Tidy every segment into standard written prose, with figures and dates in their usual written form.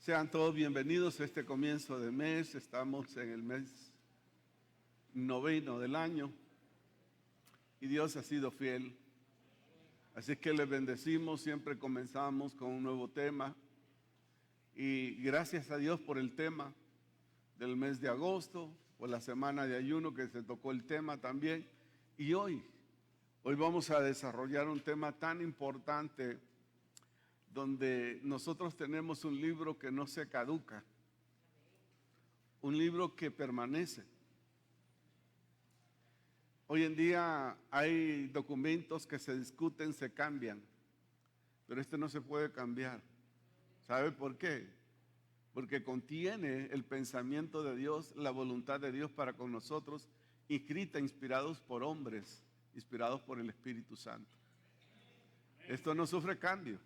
Sean todos bienvenidos a este comienzo de mes. Estamos en el mes 9 del año y Dios ha sido fiel. Así que les bendecimos. Siempre comenzamos con un nuevo tema y gracias a Dios por el tema del mes de agosto, por la semana de ayuno que se tocó el tema también. Y hoy vamos a desarrollar un tema tan importante donde nosotros tenemos un libro que no se caduca, un libro que permanece. Hoy en día hay documentos que se discuten, se cambian, pero este no se puede cambiar. ¿Sabe por qué? Porque contiene el pensamiento de Dios, la voluntad de Dios para con nosotros, escrita, inspirados por hombres, inspirados por el Espíritu Santo. Esto no sufre cambio.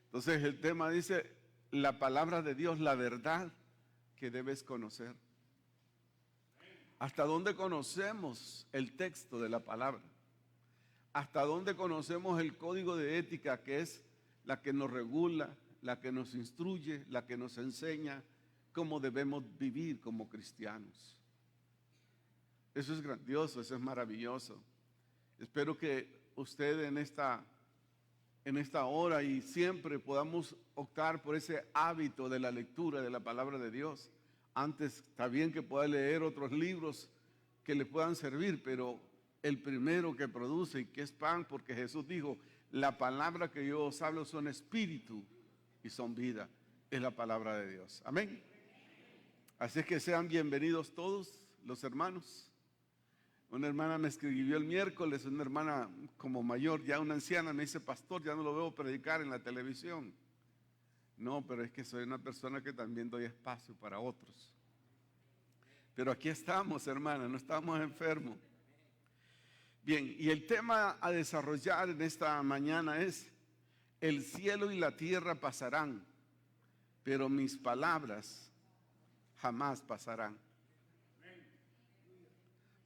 Entonces el tema dice, la palabra de Dios, la verdad que debes conocer. ¿Hasta dónde conocemos el texto de la palabra? ¿Hasta dónde conocemos el código de ética que es la que nos regula, la que nos instruye, la que nos enseña cómo debemos vivir como cristianos? Eso es grandioso, eso es maravilloso. Espero que usted en esta hora y siempre podamos optar por ese hábito de la lectura de la palabra de Dios. Antes está bien que pueda leer otros libros que le puedan servir, pero el primero que produce y que es pan, porque Jesús dijo, la palabra que yo os hablo son espíritu y son vida, es la palabra de Dios. Amén. Así es que sean bienvenidos todos los hermanos. Una hermana me escribió el miércoles, una hermana como mayor, ya una anciana, me dice, pastor, ya no lo veo predicar en la televisión. No, pero es que soy una persona que también doy espacio para otros. Pero aquí estamos, hermana, no estamos enfermos. Bien, y el tema a desarrollar en esta mañana es, el cielo y la tierra pasarán, pero mis palabras jamás pasarán.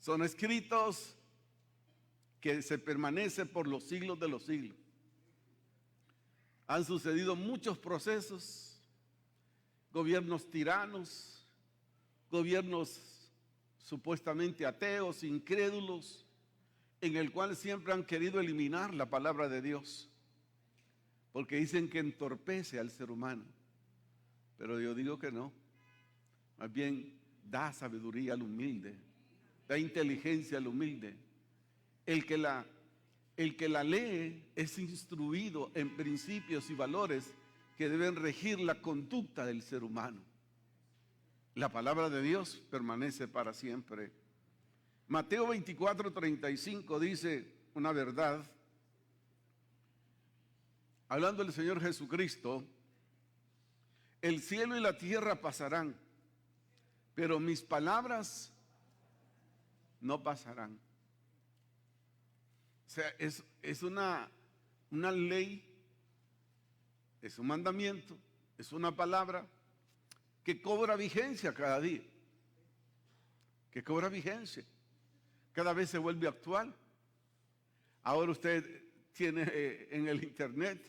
Son escritos que se permanecen por los siglos de los siglos. Han sucedido muchos procesos, gobiernos tiranos, gobiernos supuestamente ateos, incrédulos, en el cual siempre han querido eliminar la palabra de Dios, porque dicen que entorpece al ser humano. Pero yo digo que no, más bien da sabiduría al humilde, da inteligencia al humilde. El que la lee es instruido en principios y valores que deben regir la conducta del ser humano. La palabra de Dios permanece para siempre. Mateo 24:35 dice una verdad, hablando del Señor Jesucristo, el cielo y la tierra pasarán, pero mis palabras no pasarán. O sea, es una ley, es un mandamiento, es una palabra que cobra vigencia cada día, que cobra vigencia, cada vez se vuelve actual. Ahora usted tiene en el internet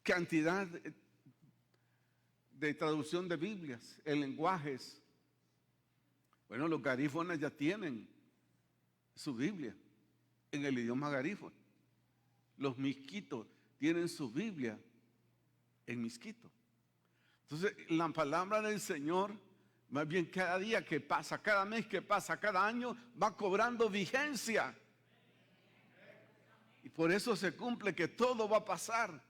cantidad de traducción de Biblias, en lenguajes. Bueno, los garífonas ya tienen su Biblia en el idioma garífona. Los misquitos tienen su Biblia en misquito. Entonces, la palabra del Señor, más bien cada día que pasa, cada mes que pasa, cada año, va cobrando vigencia. Y por eso se cumple que todo va a pasar.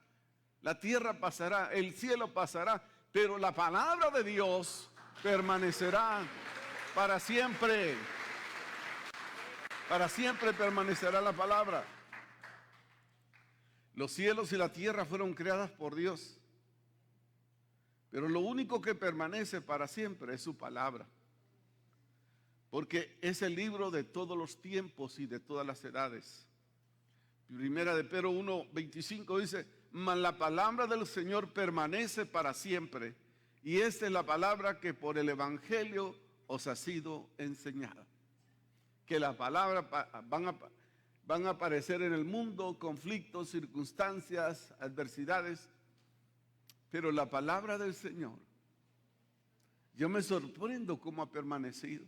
La tierra pasará, el cielo pasará, pero la palabra de Dios permanecerá para siempre. Para siempre permanecerá la palabra. Los cielos y la tierra fueron creadas por Dios, pero lo único que permanece para siempre es su palabra, porque es el libro de todos los tiempos y de todas las edades. Primera de Pedro 1:25 dice, mas la palabra del Señor permanece para siempre, y esta es la palabra que por el Evangelio os ha sido enseñada. Que la palabra van a aparecer en el mundo conflictos, circunstancias, adversidades, Pero la palabra del Señor, yo me sorprendo cómo ha permanecido.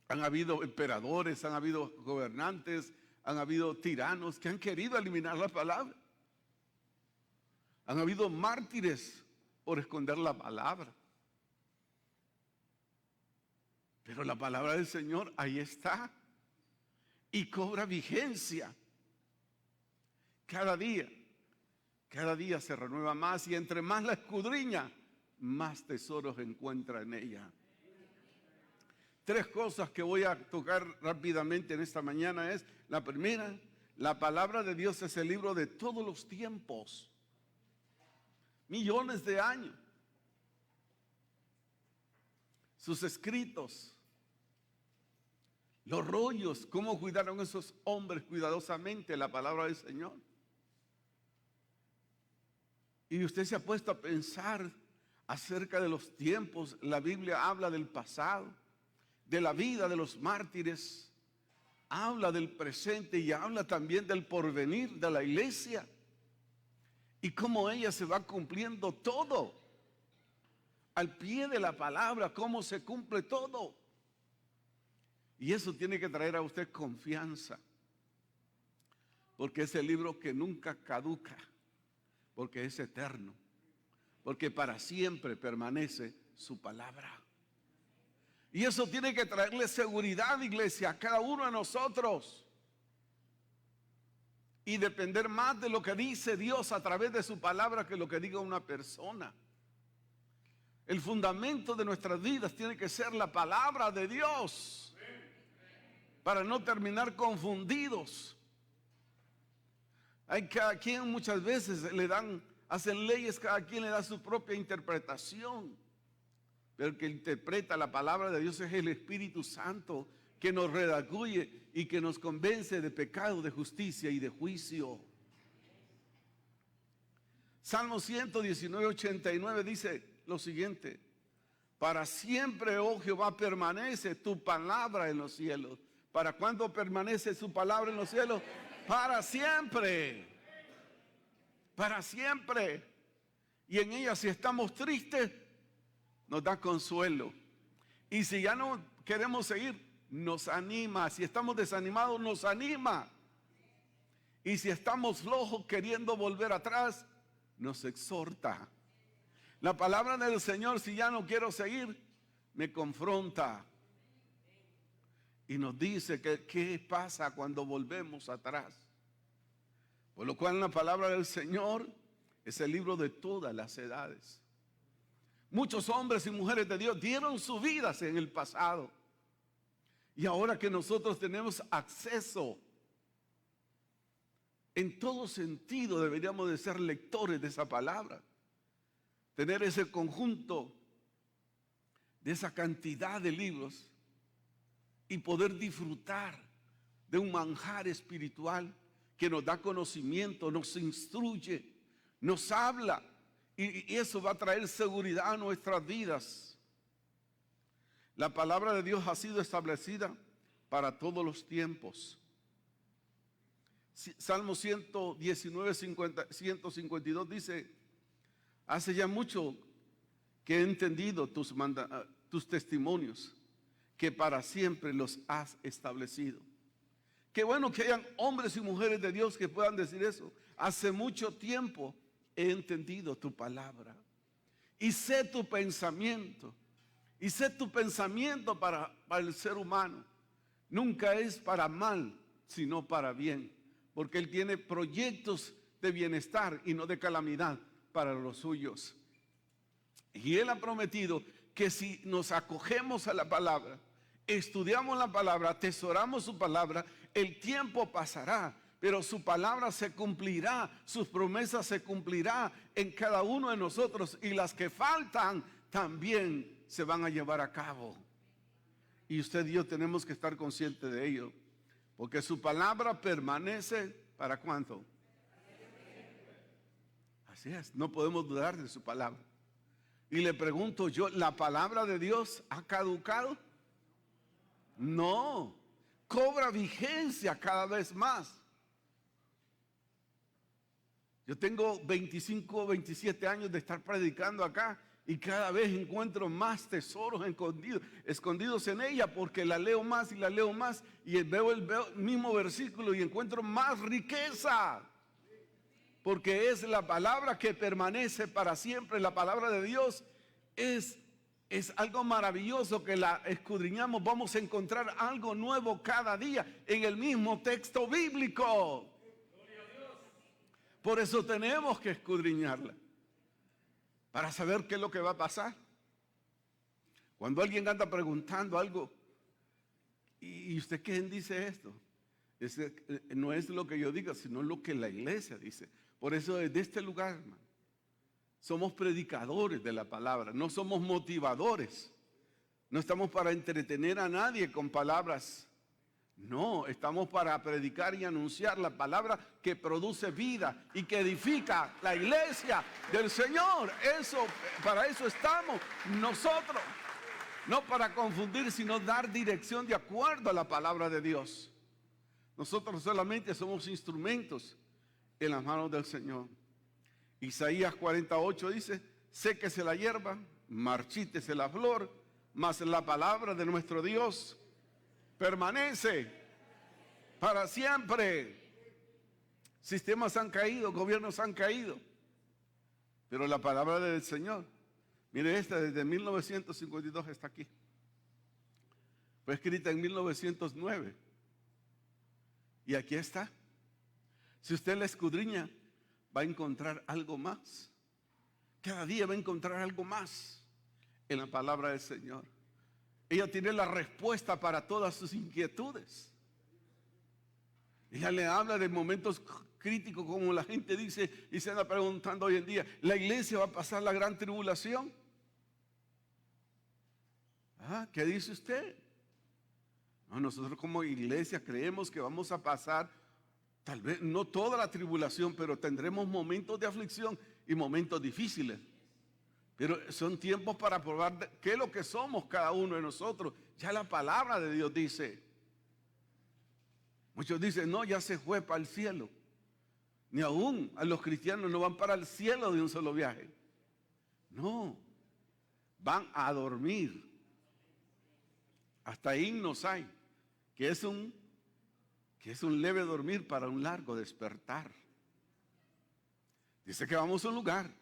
Han habido emperadores, han habido gobernantes, han habido tiranos que han querido eliminar la palabra. Han habido mártires por esconder la palabra. Pero la palabra del Señor ahí está y cobra vigencia. Cada día se renueva más, y entre más la escudriña, más tesoros encuentra en ella. 3 cosas que voy a tocar rápidamente en esta mañana es: la primera, la palabra de Dios es el libro de todos los tiempos, millones de años. Sus escritos, los rollos, cómo cuidaron esos hombres cuidadosamente la palabra del Señor. Y usted se ha puesto a pensar acerca de los tiempos. La Biblia habla del pasado, de la vida de los mártires, habla del presente y habla también del porvenir de la iglesia y cómo ella se va cumpliendo todo al pie de la palabra, cómo se cumple todo. Y eso tiene que traer a usted confianza, porque es el libro que nunca caduca, porque es eterno, porque para siempre permanece su palabra. Y eso tiene que traerle seguridad, iglesia, a cada uno de nosotros, y depender más de lo que dice Dios a través de su palabra que lo que diga una persona. El fundamento de nuestras vidas tiene que ser la palabra de Dios, para no terminar confundidos. Hay cada quien, muchas veces hacen leyes, cada quien le da su propia interpretación. Pero el que interpreta la palabra de Dios es el Espíritu Santo, que nos redarguye y que nos convence de pecado, de justicia y de juicio. Salmo 119, 89 dice lo siguiente: para siempre, oh Jehová, permanece tu palabra en los cielos. ¿Para cuándo permanece su palabra en los cielos? Para siempre. Para siempre. Y en ella, si estamos tristes, nos da consuelo. Y si ya no queremos seguir, nos anima. Si estamos desanimados, nos anima. Y si estamos flojos queriendo volver atrás, nos exhorta. La palabra del Señor, si ya no quiero seguir, me confronta. Y nos dice que qué pasa cuando volvemos atrás. Por lo cual la palabra del Señor es el libro de todas las edades. Muchos hombres y mujeres de Dios dieron sus vidas en el pasado. Y ahora que nosotros tenemos acceso, en todo sentido deberíamos de ser lectores de esa palabra. Tener ese conjunto de esa cantidad de libros y poder disfrutar de un manjar espiritual que nos da conocimiento, nos instruye, nos habla, y eso va a traer seguridad a nuestras vidas. La palabra de Dios ha sido establecida para todos los tiempos. Salmo 119, 152 dice: hace ya mucho que he entendido tus testimonios, que para siempre los has establecido. Qué bueno que hayan hombres y mujeres de Dios que puedan decir eso. Hace mucho tiempo he entendido tu palabra y sé tu pensamiento. Y sé tu pensamiento para el ser humano. Nunca es para mal, sino para bien, porque Él tiene proyectos de bienestar y no de calamidad para los suyos. Y Él ha prometido que si nos acogemos a la palabra, estudiamos la palabra, atesoramos su palabra, el tiempo pasará, pero su palabra se cumplirá, sus promesas se cumplirá en cada uno de nosotros, y las que faltan también se van a llevar a cabo. Y usted y yo tenemos que estar conscientes de ello, porque su palabra permanece ¿para cuánto? Así es, no podemos dudar de su palabra. Y le pregunto yo, ¿la palabra de Dios ha caducado? No, cobra vigencia cada vez más. Yo tengo 25, 27 años de estar predicando acá y cada vez encuentro más tesoros escondidos en ella, porque la leo más y la leo más y veo el mismo versículo y encuentro más riqueza. Porque es la palabra que permanece para siempre. La palabra de Dios es algo maravilloso que la escudriñamos. Vamos a encontrar algo nuevo cada día en el mismo texto bíblico. Por eso tenemos que escudriñarla, para saber qué es lo que va a pasar. Cuando alguien anda preguntando algo, ¿y usted quién dice esto? No es lo que yo diga, sino lo que la iglesia dice. Por eso desde este lugar, hermano, somos predicadores de la palabra, no somos motivadores. No estamos para entretener a nadie con palabras. No, estamos para predicar y anunciar la palabra que produce vida y que edifica la iglesia del Señor. Para eso estamos nosotros. No para confundir, sino dar dirección de acuerdo a la palabra de Dios. Nosotros solamente somos instrumentos en las manos del Señor. Isaías 48 dice: séquese la hierba, marchítese la flor, mas la palabra de nuestro Dios permanece para siempre. Sistemas han caído, gobiernos han caído, pero la palabra del Señor, mire, esta desde 1952 está aquí. Fue escrita en 1909 y aquí está. Si usted la escudriña, va a encontrar algo más. Cada día va a encontrar algo más en la palabra del Señor. Ella tiene la respuesta para todas sus inquietudes. Ella le habla de momentos críticos, como la gente dice y se anda preguntando hoy en día: ¿la iglesia va a pasar la gran tribulación? ¿Qué dice usted? No, nosotros como iglesia creemos que vamos a pasar, tal vez no toda la tribulación, pero tendremos momentos de aflicción y momentos difíciles. Pero son tiempos para probar qué es lo que somos cada uno de nosotros. Ya la palabra de Dios dice. Muchos dicen: no, ya se fue para el cielo. Ni aún a los cristianos no van para el cielo de un solo viaje. No, van a dormir. Hasta himnos hay, que es un leve dormir para un largo despertar. Dice que vamos a un lugar.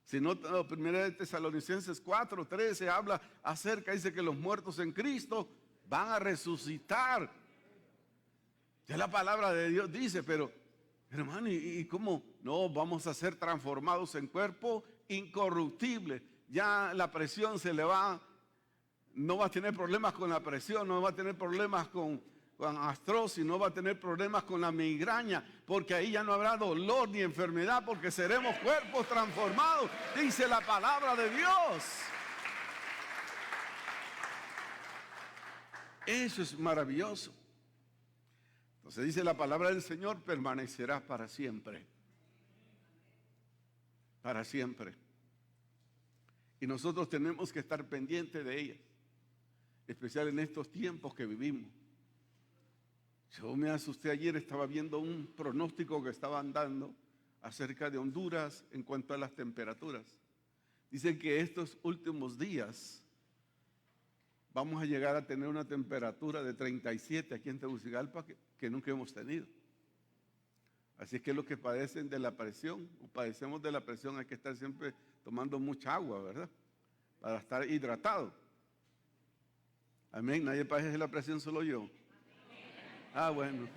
Si no, 1 Tesalonicenses 4:13 habla acerca, dice que los muertos en Cristo van a resucitar. Ya la palabra de Dios dice, pero hermano, ¿y cómo? No, vamos a ser transformados en cuerpo incorruptible. Ya la presión se le va, no va a tener problemas con la presión, no va a tener problemas con artrosis, no va a tener problemas con la migraña, porque ahí ya no habrá dolor ni enfermedad, porque seremos cuerpos transformados, dice la palabra de Dios. Eso es maravilloso. Entonces dice la palabra del Señor: permanecerá para siempre. Para siempre. Y nosotros tenemos que estar pendientes de ella, especial en estos tiempos que vivimos. Yo me asusté ayer, estaba viendo un pronóstico que estaban dando acerca de Honduras en cuanto a las temperaturas. Dicen que estos últimos días vamos a llegar a tener una temperatura de 37 aquí en Tegucigalpa que nunca hemos tenido. Así es que los que padecen de la presión, o padecemos de la presión, hay que estar siempre tomando mucha agua, ¿verdad? Para estar hidratado. Amén. Nadie padece de la presión, solo yo. Bueno.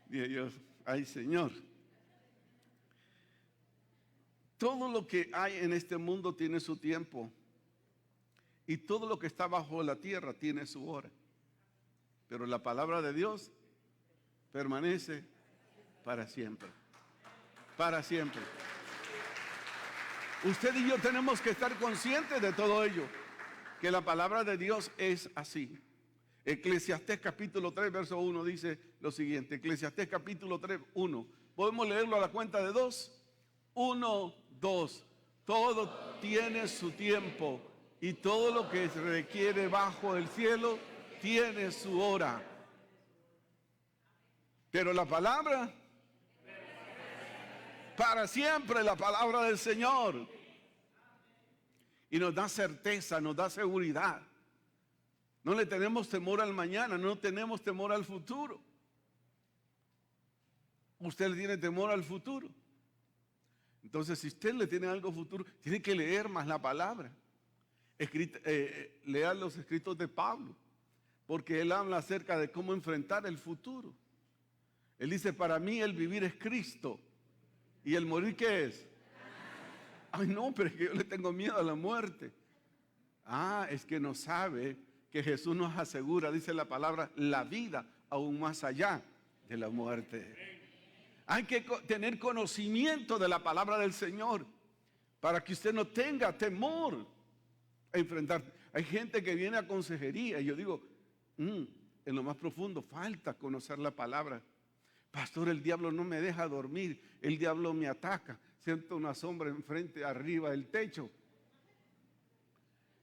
Dios, ay Señor. Todo lo que hay en este mundo tiene su tiempo. Y todo lo que está bajo la tierra tiene su hora. Pero la palabra de Dios permanece para siempre. Para siempre. Usted y yo tenemos que estar conscientes de todo ello, que la palabra de Dios es así. Eclesiastés capítulo 3, verso 1 dice lo siguiente. Eclesiastés capítulo 3, 1. ¿Podemos leerlo a la cuenta de 2? 1, 2. Todo tiene su tiempo y todo lo que se requiere bajo el cielo tiene su hora. Pero la palabra Para siempre la palabra del Señor. Y nos da certeza, nos da seguridad. No le tenemos temor al mañana, no tenemos temor al futuro. Usted le tiene temor al futuro. Entonces, si usted le tiene algo futuro, tiene que leer más la palabra. Lea los escritos de Pablo, porque él habla acerca de cómo enfrentar el futuro. Él dice, para mí el vivir es Cristo. ¿Y el morir qué es? Ay, no, pero es que yo le tengo miedo a la muerte. Ah, es que no sabe que Jesús nos asegura, dice la palabra, la vida aún más allá de la muerte. Hay que tener conocimiento de la palabra del Señor para que usted no tenga temor a enfrentar. Hay gente que viene a consejería y yo digo, en lo más profundo falta conocer la palabra. Pastor, el diablo no me deja dormir, el diablo me ataca. Siento una sombra enfrente, arriba del techo.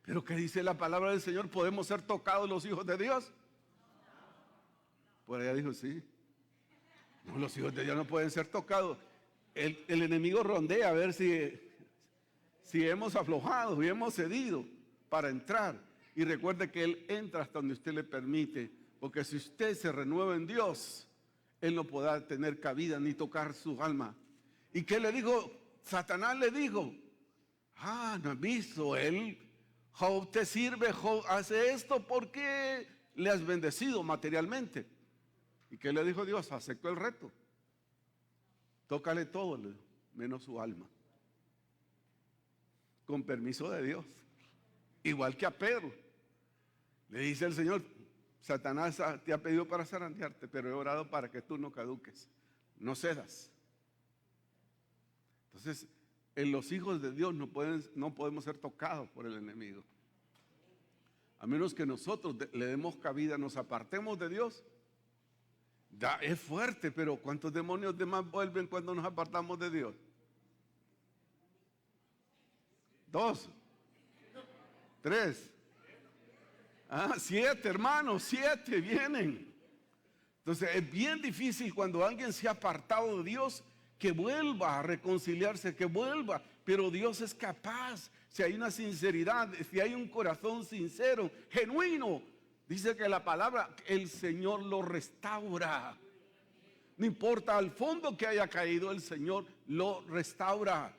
Pero ¿qué dice la palabra del Señor? ¿Podemos ser tocados los hijos de Dios? Por allá dijo, sí. No, los hijos de Dios no pueden ser tocados. El enemigo rondea a ver si hemos aflojado y hemos cedido para entrar. Y recuerde que Él entra hasta donde usted le permite. Porque si usted se renueva en Dios, Él no podrá tener cabida ni tocar su alma. ¿Y qué le dijo? Satanás le dijo, no he visto, Job te sirve, Job hace esto, ¿por qué le has bendecido materialmente? ¿Y qué le dijo Dios? Aceptó el reto. Tócale todo, menos su alma. Con permiso de Dios. Igual que a Pedro. Le dice el Señor, Satanás te ha pedido para zarandearte, pero he orado para que tú no caduques, no cedas. Entonces, en los hijos de Dios no podemos ser tocados por el enemigo. A menos que nosotros le demos cabida, nos apartemos de Dios. Es fuerte, pero ¿cuántos demonios demás vuelven cuando nos apartamos de Dios? 2, 3, 7, hermanos, 7 vienen. Entonces es bien difícil cuando alguien se ha apartado de Dios que vuelva a reconciliarse, que vuelva, pero Dios es capaz. Si hay una sinceridad, si hay un corazón sincero, genuino, dice que la palabra, el Señor lo restaura. No importa al fondo que haya caído, el Señor lo restaura.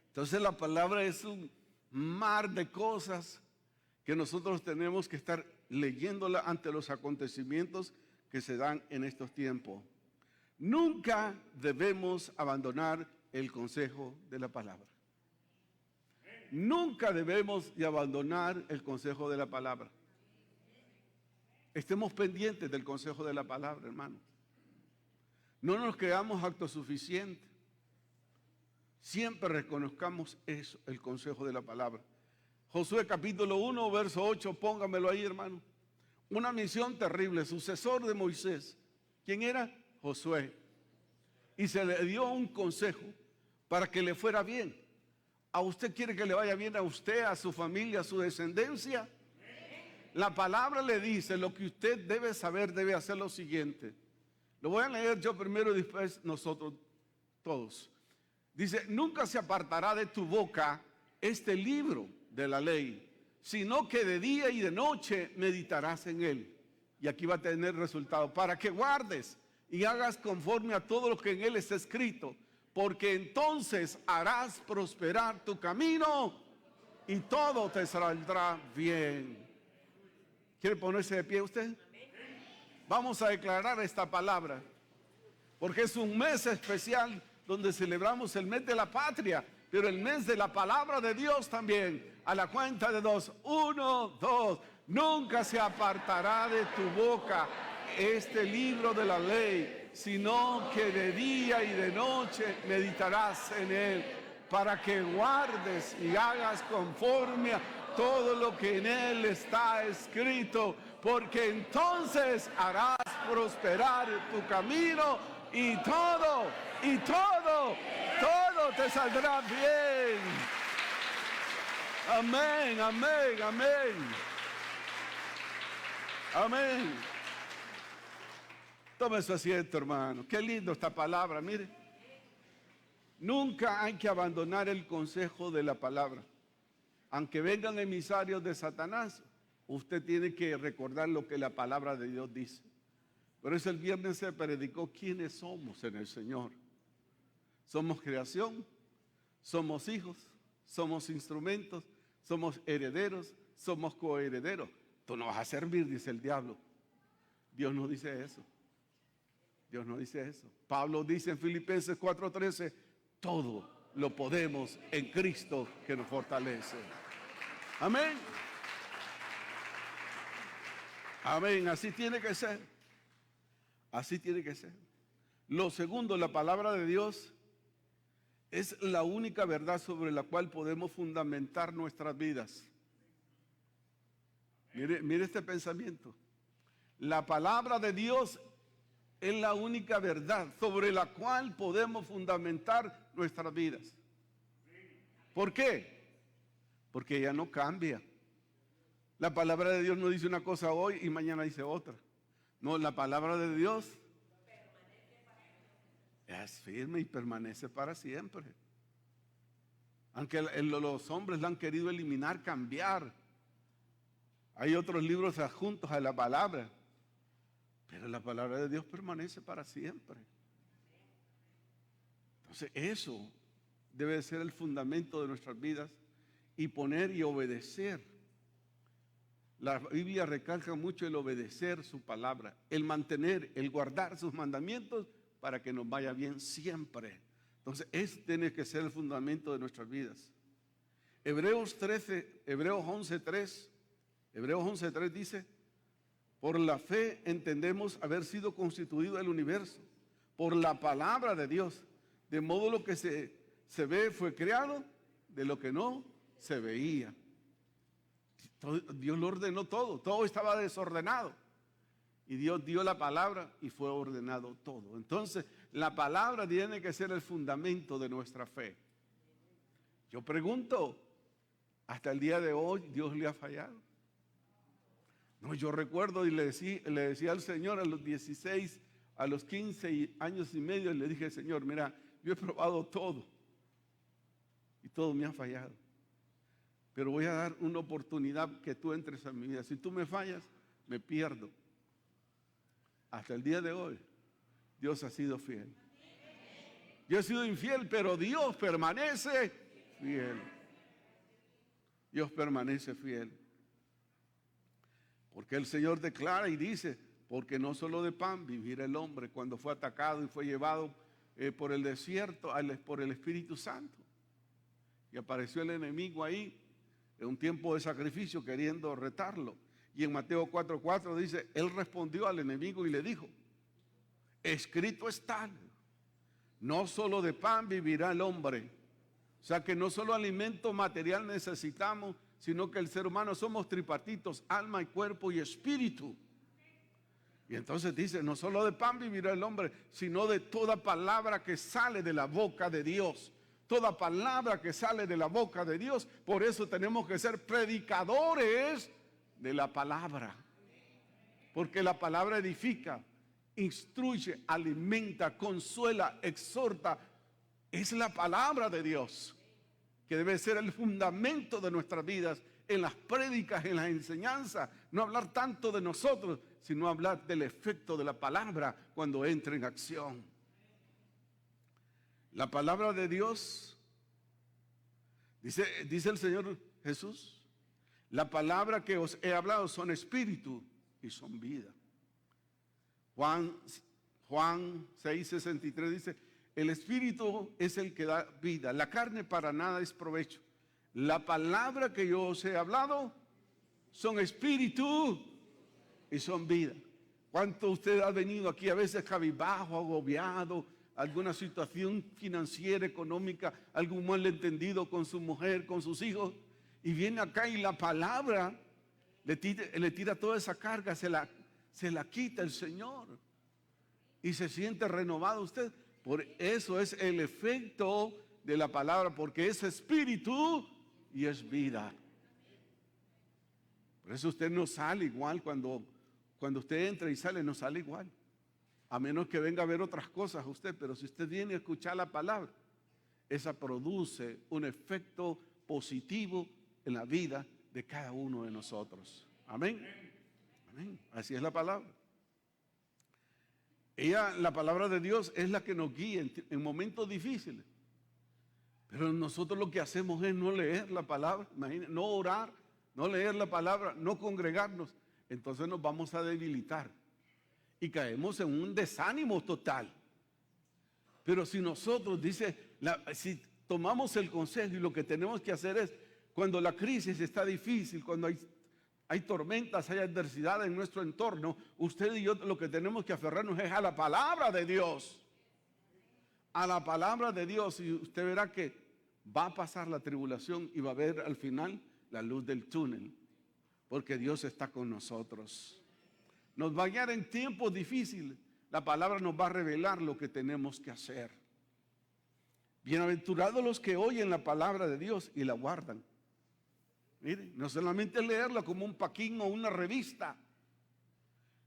Entonces la palabra es un mar de cosas que nosotros tenemos que estar leyéndola ante los acontecimientos que se dan en estos tiempos. Nunca debemos abandonar el consejo de la palabra. Nunca debemos de abandonar el consejo de la palabra. Estemos pendientes del consejo de la palabra, hermanos. No nos creamos autosuficientes. Siempre reconozcamos eso, el consejo de la palabra. Josué capítulo 1, verso 8, póngamelo ahí, hermano. Una misión terrible, sucesor de Moisés. ¿Quién era? Josué. Y se le dio un consejo para que le fuera bien. ¿A usted quiere que le vaya bien a usted, a su familia, a su descendencia? La palabra le dice lo que usted debe saber, debe hacer lo siguiente. Lo voy a leer yo primero y después nosotros todos. Dice, nunca se apartará de tu boca este libro de la ley, sino que de día y de noche meditarás en él. Y aquí va a tener resultado, para que guardes y hagas conforme a todo lo que en él está escrito, porque entonces harás prosperar tu camino y todo te saldrá bien. ¿Quiere ponerse de pie usted? Vamos a declarar esta palabra, porque es un mes especial donde celebramos el mes de la patria, pero el mes de la palabra de Dios también. A la cuenta de 2, 1, 2. Nunca se apartará de tu boca este libro de la ley, sino que de día y de noche meditarás en él, para que guardes y hagas conforme a todo lo que en él está escrito, porque entonces harás prosperar tu camino y todo te saldrá bien. Amén, amén, amén. Amén. Tome su asiento, hermano. Qué lindo esta palabra, mire. Nunca hay que abandonar el consejo de la palabra. Aunque vengan emisarios de Satanás, usted tiene que recordar lo que la palabra de Dios dice. Por eso el viernes se predicó quiénes somos en el Señor. Somos creación, somos hijos, somos instrumentos, somos herederos, somos coherederos. Tú no vas a servir, dice el diablo. Dios no dice eso. Dios no dice eso. Pablo dice en Filipenses 4:13, todo lo podemos en Cristo que nos fortalece. Amén. Amén. Así tiene que ser. Así tiene que ser. Lo segundo, la palabra de Dios es la única verdad sobre la cual podemos fundamentar nuestras vidas. Mire este pensamiento. La palabra de Dios es la única verdad sobre la cual podemos fundamentar nuestras vidas. ¿Por qué? Porque ella no cambia. La palabra de Dios no dice una cosa hoy y mañana dice otra. No, la palabra de Dios es firme y permanece para siempre. Aunque los hombres la han querido eliminar, cambiar. Hay otros libros adjuntos a la palabra. Pero la palabra de Dios permanece para siempre. Entonces eso debe ser el fundamento de nuestras vidas y poner y obedecer. La Biblia recalca mucho el obedecer su palabra, el mantener, el guardar sus mandamientos para que nos vaya bien siempre. Entonces ese tiene que ser el fundamento de nuestras vidas. Hebreos 11:3 dice: por la fe entendemos haber sido constituido el universo, por la palabra de Dios, de modo lo que se ve fue creado de lo que no se veía. Dios lo ordenó todo estaba desordenado. Y Dios dio la palabra y fue ordenado todo. Entonces, la palabra tiene que ser el fundamento de nuestra fe. Yo pregunto, ¿hasta el día de hoy Dios le ha fallado? No, yo recuerdo y le decía al Señor a los 16, a los 15 años y medio, le dije: Señor, mira, yo he probado todo y todo me ha fallado. Pero voy a dar una oportunidad que tú entres a mi vida. Si tú me fallas, me pierdo. Hasta el día de hoy, Dios ha sido fiel. Yo he sido infiel, pero Dios permanece fiel. Dios permanece fiel. Porque el Señor declara y dice: porque no solo de pan vivirá el hombre, cuando fue atacado y fue llevado por el desierto, por el Espíritu Santo. Y apareció el enemigo ahí en un tiempo de sacrificio queriendo retarlo. Y en Mateo 4:4 dice: él respondió al enemigo y le dijo: escrito está, no solo de pan vivirá el hombre. O sea que no solo alimento material necesitamos, sino que el ser humano somos tripartitos: alma y cuerpo y espíritu. Y entonces dice: no solo de pan vivirá el hombre, sino de toda palabra que sale de la boca de Dios. Toda palabra que sale de la boca de Dios. Por eso tenemos que ser predicadores de la palabra. Porque la palabra edifica, instruye, alimenta, consuela, exhorta. Es la palabra de Dios que debe ser el fundamento de nuestras vidas, en las prédicas, en las enseñanzas. No hablar tanto de nosotros, sino hablar del efecto de la palabra cuando entre en acción. La palabra de Dios, dice el Señor Jesús: la palabra que os he hablado son espíritu y son vida. Juan 6:63 dice: el espíritu es el que da vida, la carne para nada es provecho. La palabra que yo os he hablado son espíritu y son vida. ¿Cuánto usted ha venido aquí a veces cabizbajo, agobiado, alguna situación financiera, económica, algún malentendido con su mujer, con sus hijos, y viene acá y la palabra le tira toda esa carga, se la quita el Señor y se siente renovado usted? Por eso es el efecto de la palabra, porque es espíritu y es vida. Por eso usted no sale igual cuando usted entra y sale, no sale igual. A menos que venga a ver otras cosas usted, pero si usted viene a escuchar la palabra esa produce un efecto positivo en la vida de cada uno de nosotros. Amén. Amén. Así es la palabra. La palabra de Dios, es la que nos guía en momentos difíciles. Pero nosotros lo que hacemos es no leer la palabra, no orar, no leer la palabra, no congregarnos. Entonces nos vamos a debilitar y caemos en un desánimo total. Pero si nosotros, si tomamos el consejo y lo que tenemos que hacer es, cuando la crisis está difícil, cuando hay tormentas, hay adversidad en nuestro entorno, usted y yo lo que tenemos que aferrarnos es a la palabra de Dios. A la palabra de Dios, y usted verá que va a pasar la tribulación y va a ver al final la luz del túnel, porque Dios está con nosotros. Nos va a guiar en tiempos difíciles. La palabra nos va a revelar lo que tenemos que hacer. Bienaventurados los que oyen la palabra de Dios y la guardan. Mire, no solamente leerla como un paquín o una revista.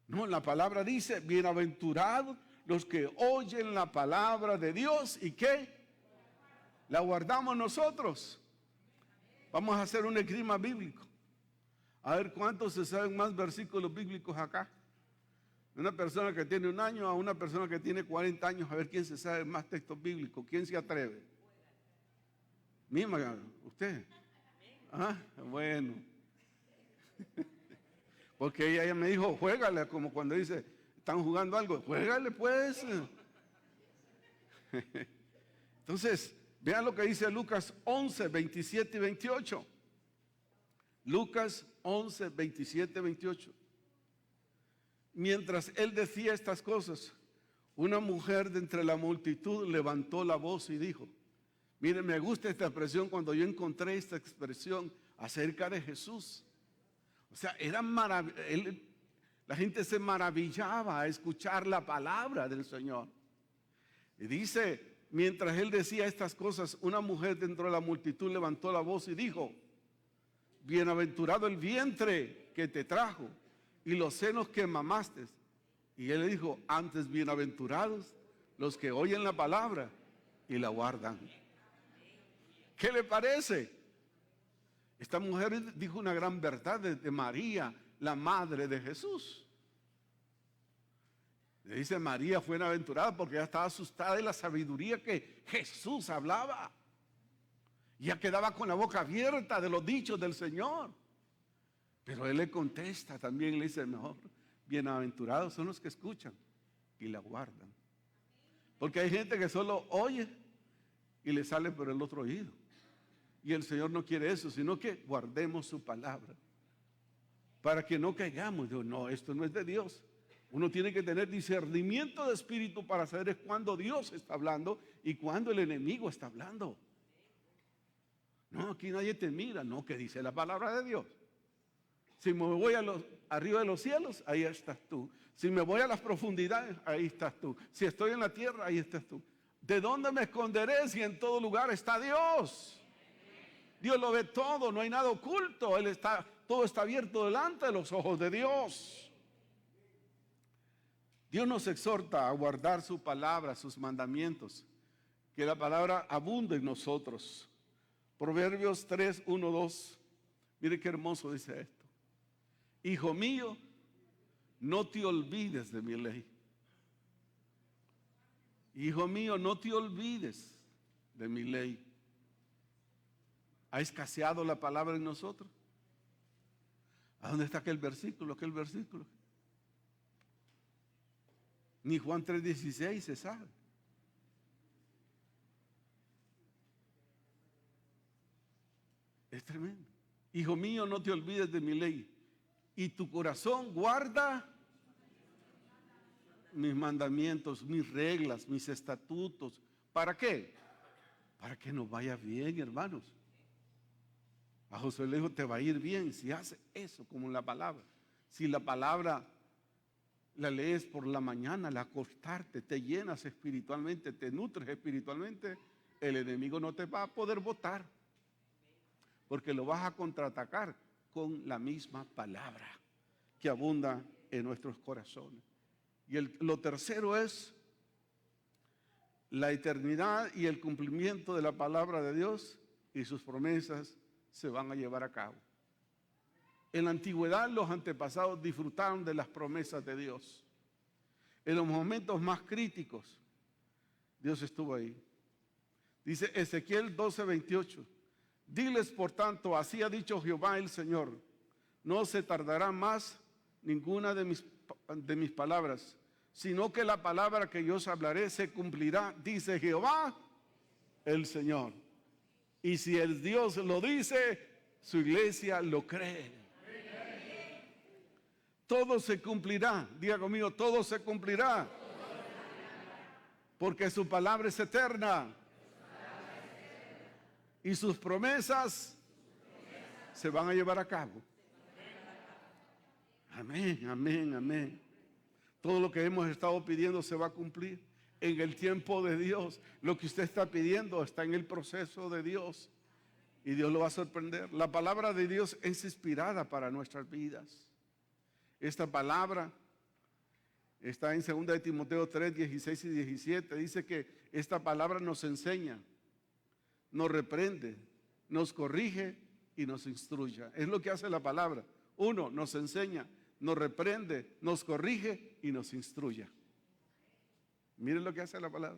No, la palabra dice, bienaventurados los que oyen la palabra de Dios y ¿qué? La guardamos nosotros. Vamos a hacer un esgrima bíblico. A ver cuántos se saben más versículos bíblicos acá. Una persona que tiene 1 año a una persona que tiene 40 años, a ver quién se sabe más textos bíblicos, quién se atreve. Misma, usted. Ah, bueno. Porque ella me dijo, juégale, como cuando dice, están jugando algo, juégale pues. Entonces, vean lo que dice Lucas 11, 27 y 28. Lucas 11, 27 y 28. Mientras él decía estas cosas, una mujer de entre la multitud levantó la voz y dijo, miren, me gusta esta expresión cuando yo encontré esta expresión acerca de Jesús. O sea, la gente se maravillaba a escuchar la palabra del Señor. Y dice, mientras él decía estas cosas, una mujer dentro de la multitud levantó la voz y dijo, bienaventurado el vientre que te trajo y los senos que mamaste. Y él le dijo, antes bienaventurados los que oyen la palabra y la guardan. ¿Qué le parece? Esta mujer dijo una gran verdad de María, la madre de Jesús. Le dice, María fue bienaventurada porque ella estaba asustada de la sabiduría que Jesús hablaba. Y ella quedaba con la boca abierta de los dichos del Señor. Pero él le contesta también, le dice, mejor, bienaventurados son los que escuchan y la guardan. Porque hay gente que solo oye y le sale por el otro oído. Y el Señor no quiere eso, sino que guardemos su palabra. Para que no caigamos. Digo, no, esto no es de Dios. Uno tiene que tener discernimiento de espíritu para saber cuándo Dios está hablando y cuándo el enemigo está hablando. No, aquí nadie te mira, no, que dice la palabra de Dios. Si me voy arriba de los cielos, ahí estás tú. Si me voy a las profundidades, ahí estás tú. Si estoy en la tierra, ahí estás tú. ¿De dónde me esconderé si en todo lugar está Dios? Dios lo ve todo, no hay nada oculto. Todo está abierto delante de los ojos de Dios. Dios nos exhorta a guardar su palabra, sus mandamientos. Que la palabra abunde en nosotros. Proverbios 3, 1, 2. Mire qué hermoso dice esto. Hijo mío, no te olvides de mi ley. Hijo mío, no te olvides de mi ley. ¿Ha escaseado la palabra en nosotros? ¿A dónde está aquel versículo? Ni Juan 3:16 se sabe. Es tremendo. Hijo mío, no te olvides de mi ley. Y tu corazón guarda mis mandamientos, mis reglas, mis estatutos. ¿Para qué? Para que nos vaya bien, hermanos. A Josué le dijo, te va a ir bien si haces eso como la palabra. Si la palabra la lees por la mañana, al acostarte, te llenas espiritualmente, te nutres espiritualmente, el enemigo no te va a poder botar. Porque lo vas a contraatacar con la misma palabra que abunda en nuestros corazones. Y lo tercero es la eternidad y el cumplimiento de la palabra de Dios y sus promesas se van a llevar a cabo. En la antigüedad los antepasados disfrutaron de las promesas de Dios. En los momentos más críticos, Dios estuvo ahí. Dice Ezequiel 12:28, diles por tanto, así ha dicho Jehová el Señor, no se tardará más ninguna de mis palabras, sino que la palabra que yo os hablaré se cumplirá, dice Jehová el Señor. Y si el Dios lo dice, su iglesia lo cree. Todo se cumplirá, diga conmigo, todo se cumplirá, porque su palabra es eterna y sus promesas se van a llevar a cabo. Amén, amén, amén. Todo lo que hemos estado pidiendo se va a cumplir en el tiempo de Dios. Lo que usted está pidiendo está en el proceso de Dios y Dios lo va a sorprender. La palabra de Dios es inspirada para nuestras vidas. Esta palabra está en 2 de Timoteo 3, 16 y 17. Dice que esta palabra nos enseña, nos reprende, nos corrige y nos instruye. Es lo que hace la palabra. Uno, nos enseña, nos reprende, nos corrige y nos instruye. Miren lo que hace la palabra.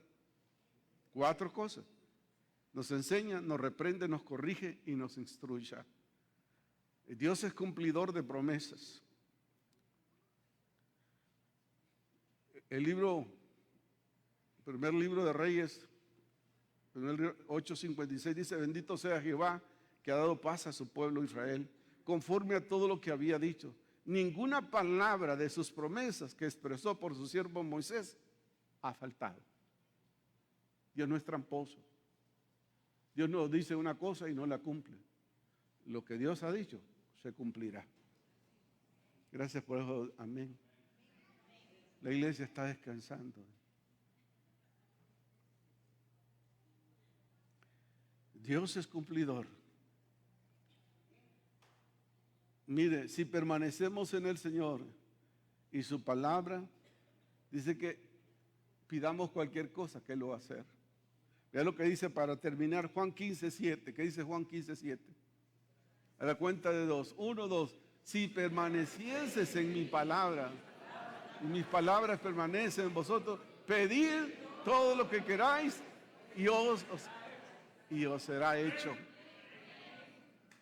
4 cosas. Nos enseña, nos reprende, nos corrige y nos instruye. Dios es cumplidor de promesas. El primer libro de Reyes, 8:56 dice, bendito sea Jehová que ha dado paz a su pueblo Israel, conforme a todo lo que había dicho. Ninguna palabra de sus promesas que expresó por su siervo Moisés ha faltado. Dios no es tramposo. Dios no dice una cosa y no la cumple. Lo que Dios ha dicho se cumplirá. Gracias por eso, amén. La iglesia está descansando. Dios es cumplidor. Mire, si permanecemos en el Señor y su palabra, dice que pidamos cualquier cosa que Él lo va a hacer. Vea lo que dice para terminar Juan 15:7. ¿Qué dice Juan 15:7? A la cuenta de 2. 1, 2. Si permanecieses en mi palabra y mis palabras permanecen en vosotros, pedid todo lo que queráis y os será hecho.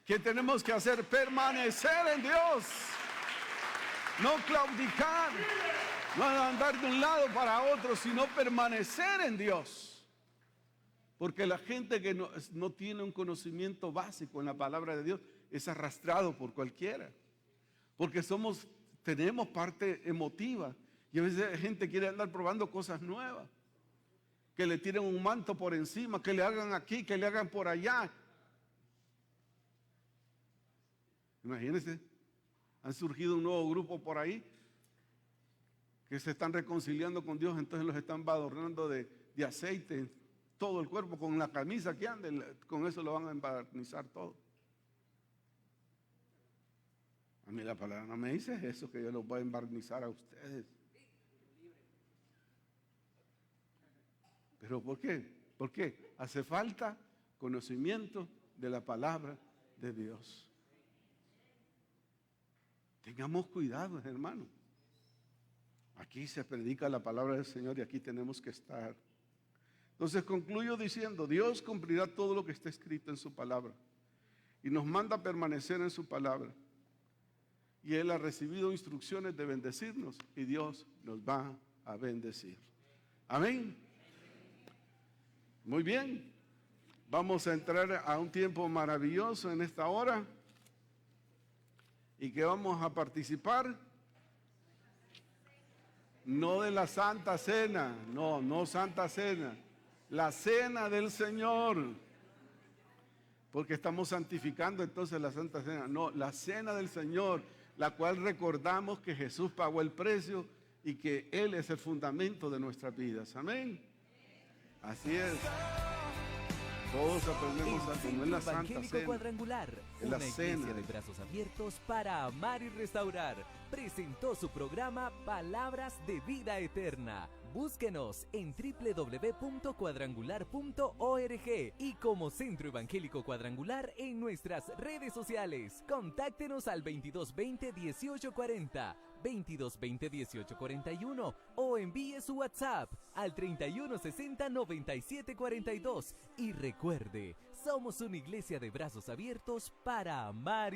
¿Qué tenemos que hacer? Permanecer en Dios. No claudicar, no andar de un lado para otro, sino permanecer en Dios. Porque la gente que no tiene un conocimiento básico en la palabra de Dios es arrastrado por cualquiera. Porque tenemos parte emotiva y a veces la gente quiere andar probando cosas nuevas. Que le tiren un manto por encima, que le hagan aquí, que le hagan por allá. Imagínense, han surgido un nuevo grupo por ahí que se están reconciliando con Dios, entonces los están adornando de aceite en todo el cuerpo, con la camisa que anden, con eso lo van a embarnizar todo. A mí la palabra no me dice eso, que yo los voy a embarnizar a ustedes. ¿Pero por qué? ¿Por qué? Hace falta conocimiento de la palabra de Dios. Tengamos cuidado, hermano. Aquí se predica la palabra del Señor y aquí tenemos que estar. Entonces concluyo diciendo, Dios cumplirá todo lo que está escrito en su palabra y nos manda a permanecer en su palabra. Y Él ha recibido instrucciones de bendecirnos y Dios nos va a bendecir. Amén. Muy bien. Vamos a entrar a un tiempo maravilloso en esta hora. ¿Y que vamos a participar? No de la Santa Cena, no Santa Cena, la Cena del Señor, porque estamos santificando entonces la Santa Cena. No, la Cena del Señor, la cual recordamos que Jesús pagó el precio y que Él es el fundamento de nuestras vidas. Amén. Así es. Todos aprendemos a comer la Santa Cena. Cuadrangular, una iglesia de brazos abiertos para amar y restaurar, presentó su programa Palabras de Vida Eterna. Búsquenos en www.cuadrangular.org y como Centro Evangélico Cuadrangular en nuestras redes sociales. Contáctenos al 2220 1840, 2220 1841 o envíe su WhatsApp al 3160 9742. Y recuerde, somos una iglesia de brazos abiertos para amar.